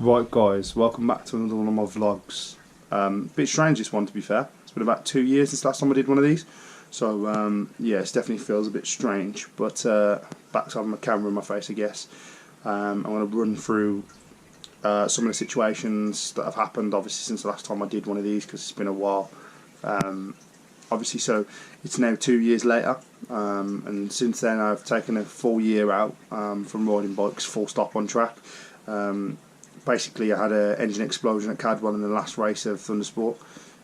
Right guys, welcome back to another one of my vlogs. Bit strange this one, to be fair. It's been about 2 years since last time I did one of these. So yeah, it definitely feels a bit strange, but back to having my camera in my face, I guess. I'm going to run through some of the situations that have happened obviously since the last time I did one of these, because it's been a while. Obviously, so it's now 2 years later, and since then I've taken a full year out from riding bikes full stop on track. Basically, I had an engine explosion at Cadwell in the last race of Thundersport,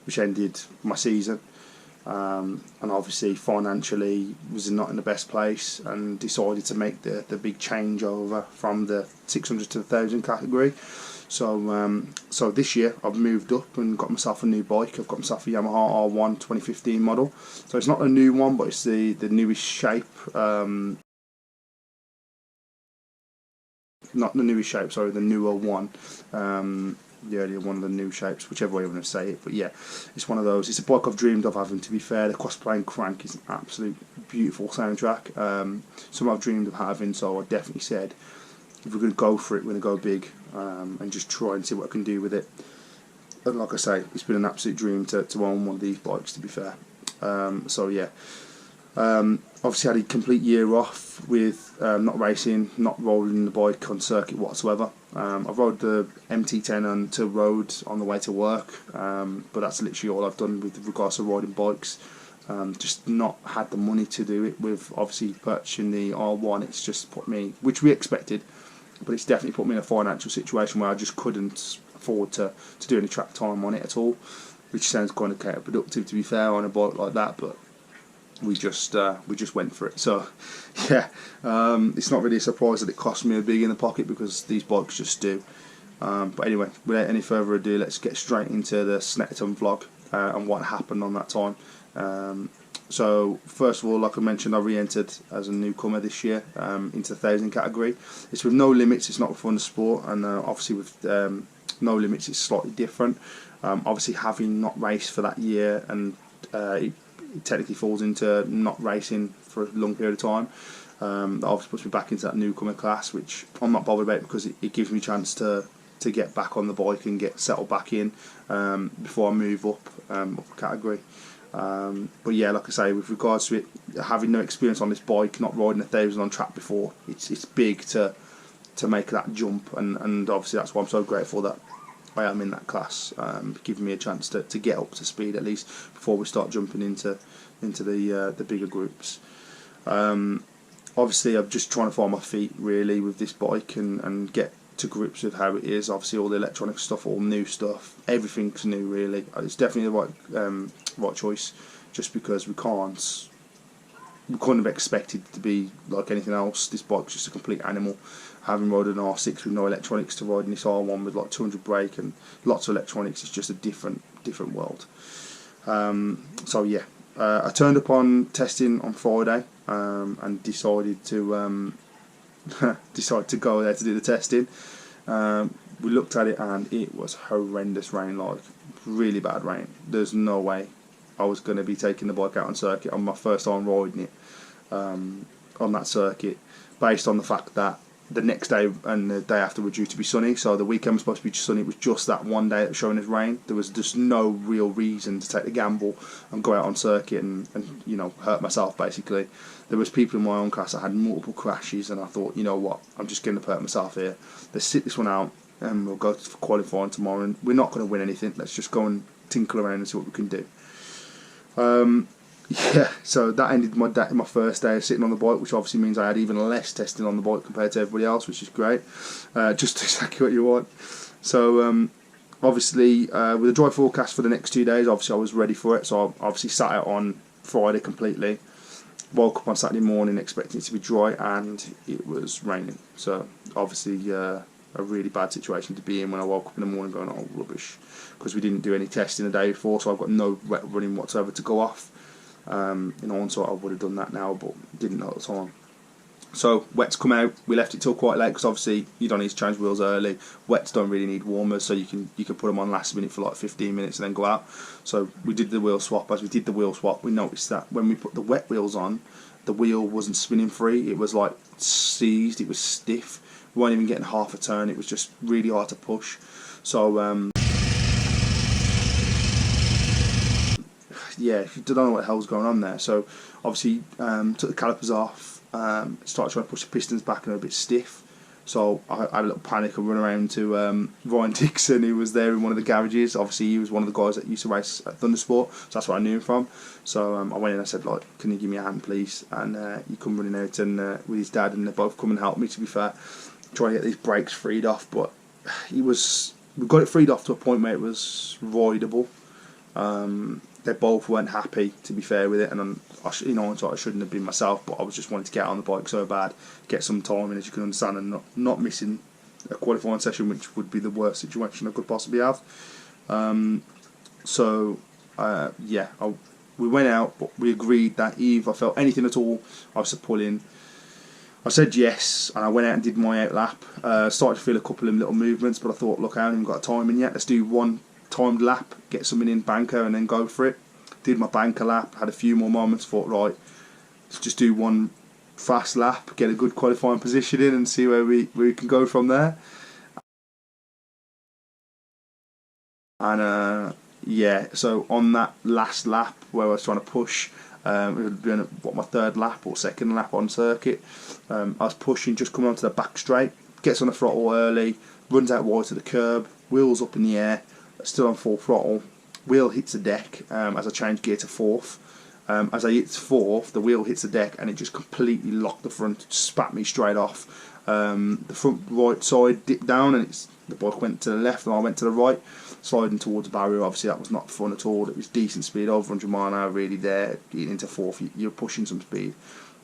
which ended my season, and obviously financially was not in the best place, and decided to make the big changeover from the 600 to the 1000 category. So this year I've moved up and got myself a new bike. I've got myself a Yamaha R1 2015 model. So it's not a new one, but it's the newest shape. Not the newest shape, sorry, the newer one. The earlier one of the new shapes, whichever way you want to say it. But yeah, it's one of those. It's a bike I've dreamed of having, to be fair. The cross-plane crank is an absolute beautiful soundtrack. Something I've dreamed of having, so I definitely said, if we're going to go for it, we're going to go big, and just try and see what I can do with it. And like I say, it's been an absolute dream to own one of these bikes, to be fair. So yeah. Obviously had a complete year off with not racing, not rolling the bike on circuit whatsoever. I rode the MT10 onto road on the way to work, but that's literally all I've done with regards to riding bikes. Just not had the money to do it. With obviously purchasing the R1, it's just put me, which we expected, but it's definitely put me in a financial situation where I just couldn't afford to do any track time on it at all, which sounds kind of counterproductive, to be fair, on a bike like that, but we just went for it. So yeah, it's not really a surprise that it cost me a big in the pocket, because these bikes just do. But anyway, without any further ado, let's get straight into the Snetterton vlog and what happened on that time. So first of all, like I mentioned, I re-entered as a newcomer this year into the 1000 category. It's with no limits, it's not with Thundersport, and obviously with no limits it's slightly different. Obviously having not raced for that year, and it technically falls into not racing for a long period of time, that obviously puts me back into that newcomer class, which I'm not bothered about, because it gives me a chance to get back on the bike and get settled back in before I move up category. But yeah, like I say, with regards to it, having no experience on this bike, not riding 1000 on track before, it's big to make that jump, and obviously that's why I'm so grateful that I am in that class, giving me a chance to get up to speed at least before we start jumping into the bigger groups. Obviously I'm just trying to find my feet really with this bike, and get to grips with how it is. Obviously all the electronic stuff, all new stuff, everything's new really. It's definitely the right choice, just because we couldn't have expected it to be like anything else. This bike's just a complete animal. Having rode an R6 with no electronics to riding this R1 with like 200 brake and lots of electronics, it's just a different world. So yeah, I turned up on testing on Friday, and decided to go there to do the testing. We looked at it and it was horrendous rain, like really bad rain. There's no way I was going to be taking the bike out on circuit on my first time riding it on that circuit, based on the fact that the next day and the day after were due to be sunny. So the weekend was supposed to be sunny. It was just that one day that was showing us rain. There was just no real reason to take the gamble and go out on circuit and you know, hurt myself basically. There was people in my own class that had multiple crashes, and I thought, you know what, I'm just going to hurt myself here. Let's sit this one out and we'll go for qualifying tomorrow, and we're not going to win anything. Let's just go and tinkle around and see what we can do. Yeah, so that ended my first day of sitting on the bike, which obviously means I had even less testing on the bike compared to everybody else, which is great. Just exactly what you want. So obviously with a dry forecast for the next 2 days, obviously I was ready for it. So I obviously sat out on Friday completely. Woke up on Saturday morning expecting it to be dry, and it was raining. So obviously a really bad situation to be in when I woke up in the morning going, oh rubbish, because we didn't do any testing the day before, so I've got no wet running whatsoever to go off. In hindsight I would have done that now, but didn't know at the time. So wets come out, we left it till quite late, because obviously you don't need to change wheels early. Wets don't really need warmers, so you can put them on last minute for like 15 minutes and then go out. So we did the wheel swap. As we did the wheel swap, we noticed that when we put the wet wheels on, the wheel wasn't spinning free. It was like seized, it was stiff, we weren't even getting half a turn. It was just really hard to push. So yeah, I don't know what the hell's going on there. So obviously took the calipers off, started trying to push the pistons back and they're a bit stiff. So I had a little panic and run around to Ryan Dixon, who was there in one of the garages. Obviously he was one of the guys that used to race at Thundersport, so that's where I knew him from. So I went in and I said, like, can you give me a hand please? And he come running out and with his dad, and they both come and helped me, to be fair, trying to get these brakes freed off. But we got it freed off to a point where it was rideable. They both weren't happy, to be fair, with it, and I shouldn't have been myself, but I was just wanting to get on the bike so bad, get some time in, as you can understand, and not missing a qualifying session, which would be the worst situation I could possibly have. We went out, but we agreed that if I felt anything at all I was to pull in, I said yes, and I went out and did my out lap. Started to feel a couple of little movements, but I thought, look, I haven't even got a time in yet, let's do one timed lap, get something in banker and then go for it. Did my banker lap, had a few more moments, thought, right, let's just do one fast lap, get a good qualifying position in and see where we can go from there. And yeah, so on that last lap where I was trying to push, it had been my third lap or second lap on circuit, I was pushing, just coming onto the back straight, gets on the throttle early, runs out wide to the curb, wheels up in the air, still on full throttle, wheel hits the deck as I change gear to fourth. As I hit fourth, the wheel hits the deck and it just completely locked the front, spat me straight off. The front right side dipped down and the bike went to the left and I went to the right, sliding towards the barrier. Obviously that was not fun at all. It was decent speed, over 100 mile an hour really there, getting into fourth, you're pushing some speed.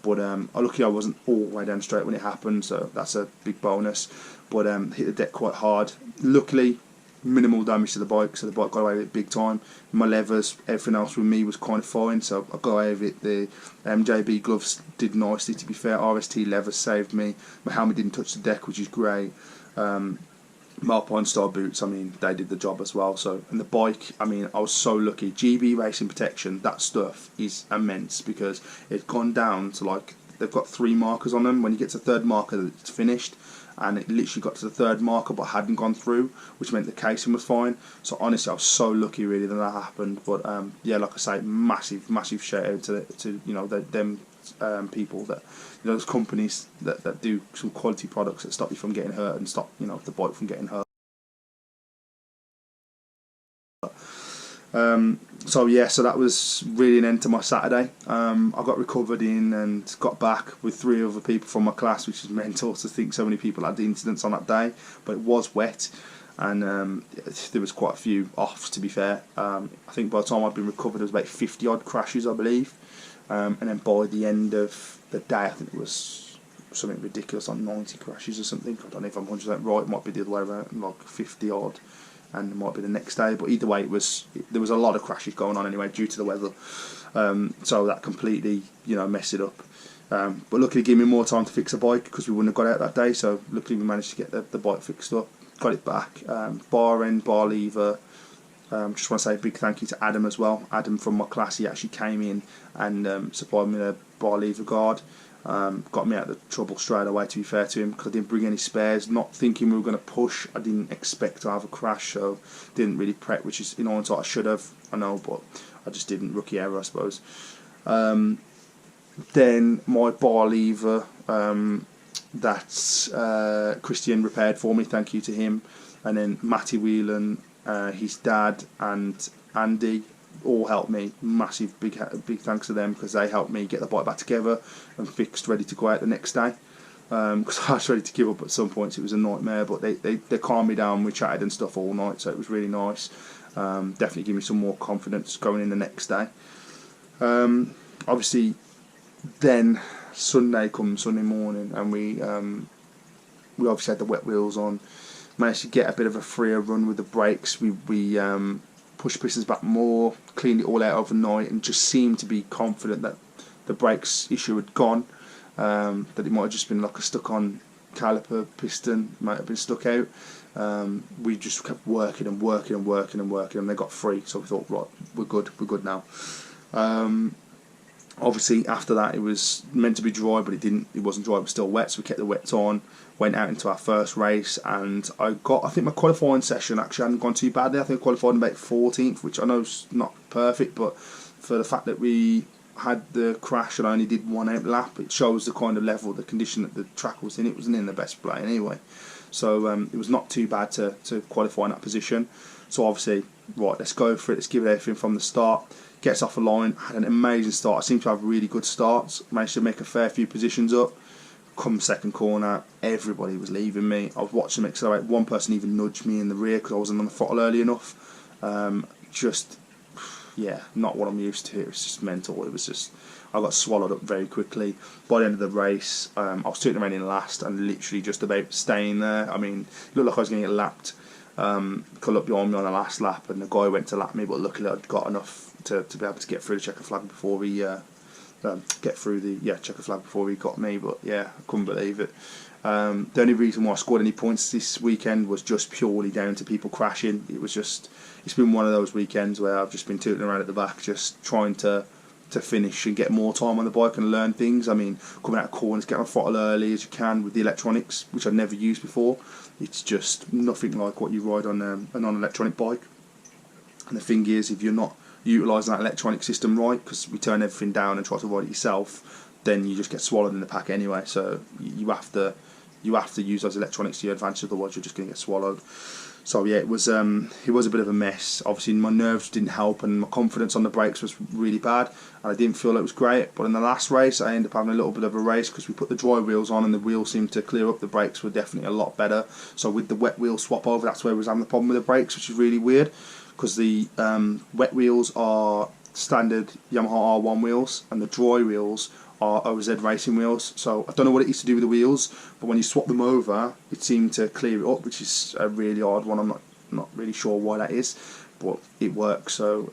But luckily I wasn't all the way down straight when it happened, so that's a big bonus. But hit the deck quite hard. Luckily, minimal damage to the bike, so the bike got away with it big time. My levers, everything else with me was kind of fine, so I got away with it. The MJB gloves did nicely, to be fair. RST levers saved me. My helmet didn't touch the deck, which is great. Alpine Star boots, I mean, they did the job as well. So, and the bike, I mean, I was so lucky. GB Racing Protection, that stuff is immense, because it's gone down to, like, they've got 3 markers on them. When you get to the 3rd marker, it's finished. And it literally got to the 3rd marker but hadn't gone through, which meant the casing was fine. So honestly, I was so lucky really that happened. But yeah, like I say, massive shout out to you know, them people, that, you know, those companies that do some quality products that stop you from getting hurt and stop, you know, the bike from getting hurt. So yeah, so that was really an end to my Saturday. I got recovered in and got back with 3 other people from my class, which is mental to think so many people had the incidents on that day. But it was wet, and there was quite a few offs, to be fair. I think by the time I'd been recovered, there was about 50 odd crashes, I believe. And then by the end of the day, I think it was something ridiculous, like 90 crashes or something. I don't know if I'm 100% right, it might be the other way around, like 50 odd. And it might be the next day, but either way, there was a lot of crashes going on anyway due to the weather, so that completely, you know, messed it up. But luckily, it gave me more time to fix the bike, because we wouldn't have got out that day. So luckily, we managed to get the bike fixed up, got it back. Bar end, bar lever. Just want to say a big thank you to Adam as well. Adam from my class, he actually came in and supplied me a bar lever guard. Got me out of the trouble straight away, to be fair to him, because I didn't bring any spares, not thinking we were going to push. I didn't expect to have a crash, so didn't really prep, which is, in all honesty, I should have, I know, but I just didn't. Rookie error, I suppose. Then my bar lever, that's Christian repaired for me, thank you to him. And then Matty Whelan, his dad, and Andy all helped me. Massive big thanks to them, because they helped me get the bike back together and fixed, ready to go out the next day, because I was ready to give up at some points. It was a nightmare, but they calmed me down. We chatted and stuff all night, so it was really nice. Definitely give me some more confidence going in the next day. Obviously then Sunday morning, and we obviously had the wet wheels on, managed to get a bit of a freer run with the brakes. We pushed pistons back more, cleaned it all out overnight, and just seemed to be confident that the brakes issue had gone, that it might have just been like a stuck on caliper piston, might have been stuck out. We just kept working and they got free, so we thought, right, we're good now. Obviously after that, it was meant to be dry, but it wasn't dry, it was still wet, so we kept the wets on went out into our first race, and I think my qualifying session actually hadn't gone too badly. I think I qualified about 14th, which I know is not perfect, but for the fact that we had the crash and I only did one out lap, it shows the kind of level, the condition that the track was in. It wasn't in the best play anyway, so it was not too bad to qualify in that position. So obviously, right, let's go for it, let's give it everything from the start. Gets off the line, had an amazing start. I seem to have really good starts, managed to make a fair few positions up. Come second corner, everybody was leaving me. I was watching them accelerate. One person even nudged me in the rear because I wasn't on the throttle early enough. Yeah, not what I'm used to. It was just mental. It was just, I got swallowed up very quickly. By the end of the race, I was turning around in last and literally just about staying there. I mean, it looked like I was going to get lapped. Cut up behind me on the last lap, and the guy went to lap me, but luckily I'd got enough to be able to get through the checker flag before he checker flag before he got me. But yeah, I couldn't believe it. The only reason why I scored any points this weekend was just purely down to people crashing. It's been one of those weekends where I've just been tooting around at the back, just trying to finish and get more time on the bike and learn things. I mean, coming out of corners, getting on throttle early as you can with the electronics, which I've never used before. It's just nothing like what you ride on a non-electronic bike. And the thing is, if you're not utilising that electronic system right, because we turn everything down and try to ride it yourself, then you just get swallowed in the pack anyway. So you have to use those electronics to your advantage, otherwise you're just going to get swallowed. So yeah, it was a bit of a mess. Obviously my nerves didn't help, and my confidence on the brakes was really bad, and I didn't feel it was great. But in the last race I ended up having a little bit of a race because we put the dry wheels on and the wheels seemed to clear up. The brakes were definitely a lot better. So with the wet wheel swap over, that's where we was having the problem with the brakes, which is really weird, because the wet wheels are standard Yamaha R1 wheels and the dry wheels are OZ racing wheels. So I don't know what it is to do with the wheels, but when you swap them over, it seemed to clear it up, which is a really odd one. I'm not really sure why that is, but it works. So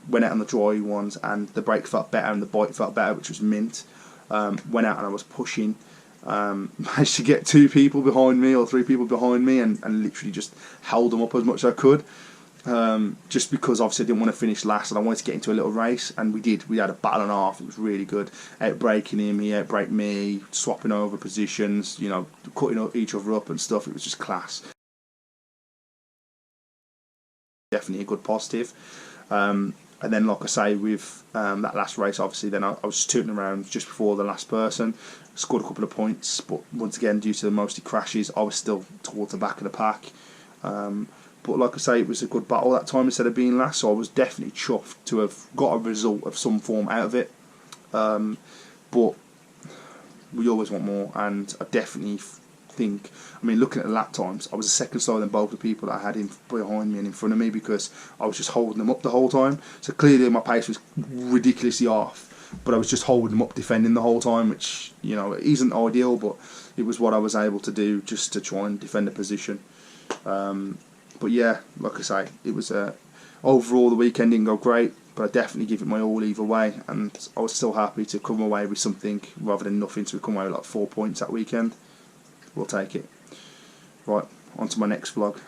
went out on the dry ones, and the brake felt better and the bike felt better, which was mint. Went out and I was pushing. Managed to get 2 people behind me or 3 people behind me, and literally just held them up as much as I could. Just because obviously I didn't want to finish last and I wanted to get into a little race, and we did. We had a battle and a half. It was really good. Outbraking him, he outbraked me, swapping over positions, you know, cutting each other up and stuff. It was just class. Definitely a good positive. And then, like I say, with that last race, obviously, then I was tooting around just before the last person. Scored a couple of points, but once again, due to the mostly crashes, I was still towards the back of the pack. But like I say, it was a good battle that time instead of being last, so I was definitely chuffed to have got a result of some form out of it. But we always want more, and I definitely think, I mean, looking at the lap times, I was a second slower than both the people that I had behind me and in front of me, because I was just holding them up the whole time. So clearly my pace was ridiculously off, but I was just holding them up, defending the whole time, which, you know, isn't ideal, but it was what I was able to do just to try and defend the position. But yeah, like I say, it was overall the weekend didn't go great, but I definitely give it my all either way, and I was still happy to come away with something rather than nothing. So we come away with like 4 points that weekend. We'll take it. Right, on to my next vlog.